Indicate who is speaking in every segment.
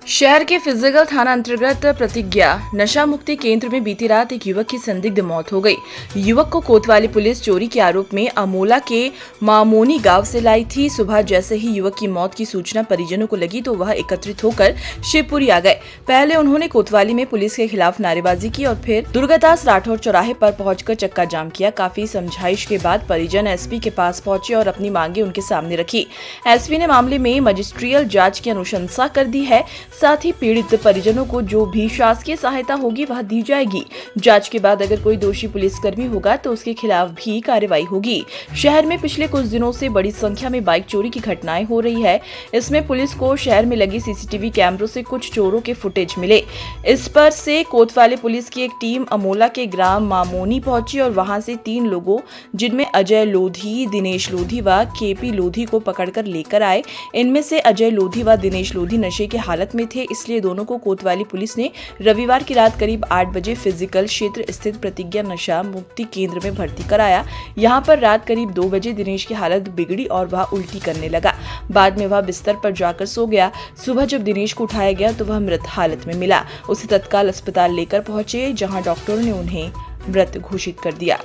Speaker 1: शहर के फिजिकल थाना अंतर्गत प्रतिज्ञा नशा मुक्ति केंद्र में बीती रात एक युवक की संदिग्ध मौत हो गई। युवक को कोतवाली पुलिस चोरी के आरोप में अमोला के मामोनी गांव से लाई थी। सुबह जैसे ही युवक की मौत की सूचना परिजनों को लगी तो वह एकत्रित होकर शिवपुरी आ गए। पहले उन्होंने कोतवाली में पुलिस के खिलाफ नारेबाजी की और फिर दुर्गादास राठौर चौराहे पर पहुंचकर चक्का जाम किया। काफी समझाइश के बाद परिजन एसपी के पास पहुंचे और अपनी मांगे उनके सामने रखी। एसपी ने मामले में मजिस्ट्रियल जांच की अनुशंसा कर दी है। साथ ही पीड़ित परिजनों को जो भी शासकीय सहायता होगी वह दी जाएगी। जांच के बाद अगर कोई दोषी पुलिसकर्मी होगा तो उसके खिलाफ भी कार्रवाई होगी। शहर में पिछले कुछ दिनों से बड़ी संख्या में बाइक चोरी की घटनाएं हो रही है। इसमें पुलिस को शहर में लगी सीसीटीवी कैमरों से कुछ चोरों के फुटेज मिले। इस पर से कोतवाली पुलिस की एक टीम अमोला के ग्राम मामोनी पहुंची और वहां से 3 लोगों जिनमें अजय लोधी, दिनेश लोधी व केपी लोधी को पकड़कर लेकर आए। इनमें से अजय लोधी व दिनेश लोधी नशे की हालत में थे, इसलिए दोनों को कोतवाली पुलिस ने रविवार की रात करीब 8 बजे फिजिकल क्षेत्र स्थित प्रतिज्ञा नशा मुक्ति केंद्र में भर्ती कराया। यहां पर रात करीब 2 बजे दिनेश की हालत बिगड़ी और वह उल्टी करने लगा। बाद में वह बिस्तर पर जाकर सो गया। सुबह जब दिनेश को उठाया गया तो वह मृत हालत में मिला। उसे तत्काल अस्पताल लेकर पहुंचे, जहां डॉक्टरों ने उन्हें मृत घोषित कर दिया।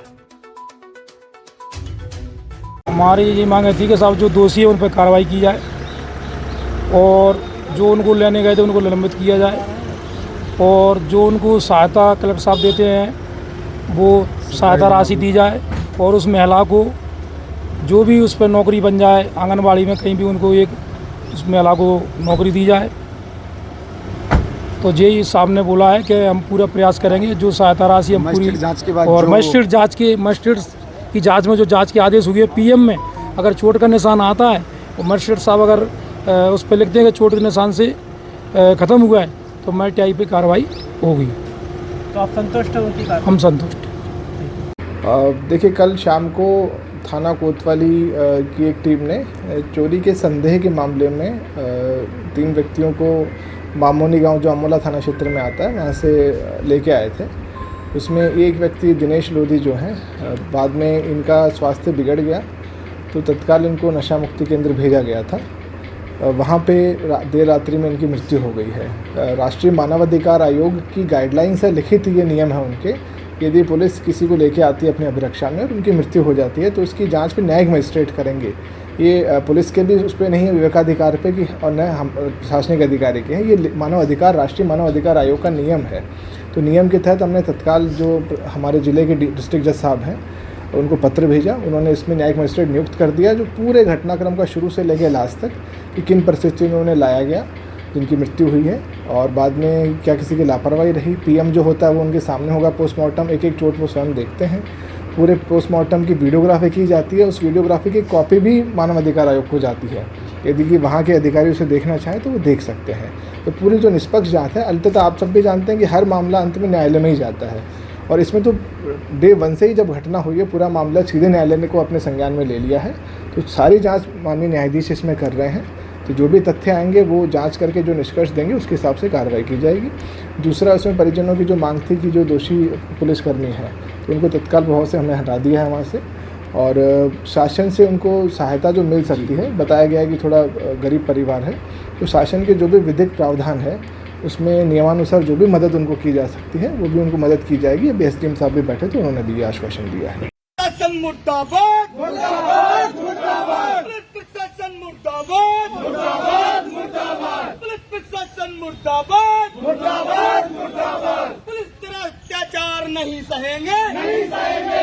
Speaker 2: हमारी ये मांग थी कि साहब जो दोषी है उन पर कार्रवाई की जाए और जो उनको लेने गए थे उनको निलंबित किया जाए और जो उनको सहायता कलेक्टर साहब देते हैं वो सहायता राशि दी जाए और उस महिला को जो भी उस पर नौकरी बन जाए, आंगनबाड़ी में कहीं भी उनको एक उस महिला को नौकरी दी जाए। तो जे साहब ने बोला है कि हम पूरा प्रयास करेंगे, जो सहायता राशि हम पूरी
Speaker 3: जांच के बाद
Speaker 2: और मजिस्ट्रेट की जांच में जो जांच के आदेश हुए पीएम में अगर चोट का निशान आता है और मजिस्ट्रेट साहब अगर उस पर लिख देंगे चोट के निशान से ख़त्म हुआ है तो MTI पे कार्रवाई होगी।
Speaker 4: तो आप संतुष्ट हैं उनकी कार्रवाई?
Speaker 2: हम संतुष्ट।
Speaker 3: देखिए, कल शाम को थाना कोतवाली की एक टीम ने चोरी के संदेह के मामले में 3 व्यक्तियों को मामोनी गांव जो अमोला थाना क्षेत्र में आता है वहां से लेके आए थे। उसमें एक व्यक्ति दिनेश लोधी जो हैं, बाद में इनका स्वास्थ्य बिगड़ गया तो तत्काल इनको नशा मुक्ति केंद्र भेजा गया था। वहाँ पे देर रात्रि में इनकी मृत्यु हो गई है। राष्ट्रीय मानवाधिकार आयोग की गाइडलाइंस है, लिखित ये नियम है उनके, यदि पुलिस किसी को लेके आती है अपनी अभिरक्षा में और उनकी मृत्यु हो जाती है तो उसकी जांच भी न्यायिक मजिस्ट्रेट करेंगे। ये पुलिस के भी उस पर नहीं है विवेकाधिकार पे कि और न हम प्रशासनिक अधिकारी के हैं, ये मानवाधिकार राष्ट्रीय मानवाधिकार आयोग का नियम है। तो नियम के तहत हमने तत्काल जो हमारे ज़िले के डिस्ट्रिक्ट जज साहब हैं उनको पत्र भेजा। उन्होंने इसमें न्यायिक मजिस्ट्रेट नियुक्त कर दिया जो पूरे घटनाक्रम का शुरू से लेकर लास्ट तक कि किन परिस्थितियों में उन्हें लाया गया जिनकी मृत्यु हुई है और बाद में क्या किसी की लापरवाही रही। पीएम जो होता है वो उनके सामने होगा। पोस्टमार्टम एक चोट वो स्वयं देखते हैं। पूरे पोस्टमार्टम की वीडियोग्राफी की जाती है। उस वीडियोग्राफी की कॉपी भी मानवाधिकार आयोग को जाती है। यदि कि वहाँ के अधिकारी उसे देखना चाहें तो वो देख सकते हैं। तो पूरी जो निष्पक्ष जाँच है, अंततः आप सब भी जानते हैं कि हर मामला अंत में न्यायालय में ही जाता है और इसमें तो डे 1 से ही जब घटना हुई है पूरा मामला सीधे न्यायालय को अपने संज्ञान में ले लिया है। तो सारी जांच माननीय न्यायाधीश इसमें कर रहे हैं। तो जो भी तथ्य आएंगे वो जांच करके जो निष्कर्ष देंगे उसके हिसाब से कार्रवाई की जाएगी। दूसरा, उसमें परिजनों की जो मांग थी कि जो दोषी पुलिसकर्मी है तो उनको तत्काल प्रभाव से हमने हटा दिया है वहाँ से और शासन से उनको सहायता जो मिल सकती है, बताया गया है कि थोड़ा गरीब परिवार है तो शासन के जो भी विधिक प्रावधान है उसमें नियमानुसार जो भी मदद उनको की जा सकती है वो भी उनको मदद की जाएगी। अभी SDM साहब भी बैठे तो उन्होंने भी आश्वासन दिया है।
Speaker 5: मुर्दाबाद मुर्दाबाद मुर्दाबाद, पुलिस प्रशासन मुर्दाबाद मुर्दाबाद मुर्दाबाद, पुलिस प्रशासन मुर्दाबाद मुर्दाबाद मुर्दाबाद, पुलिस तरह अत्याचार नहीं सहेंगे नहीं सहेंगे।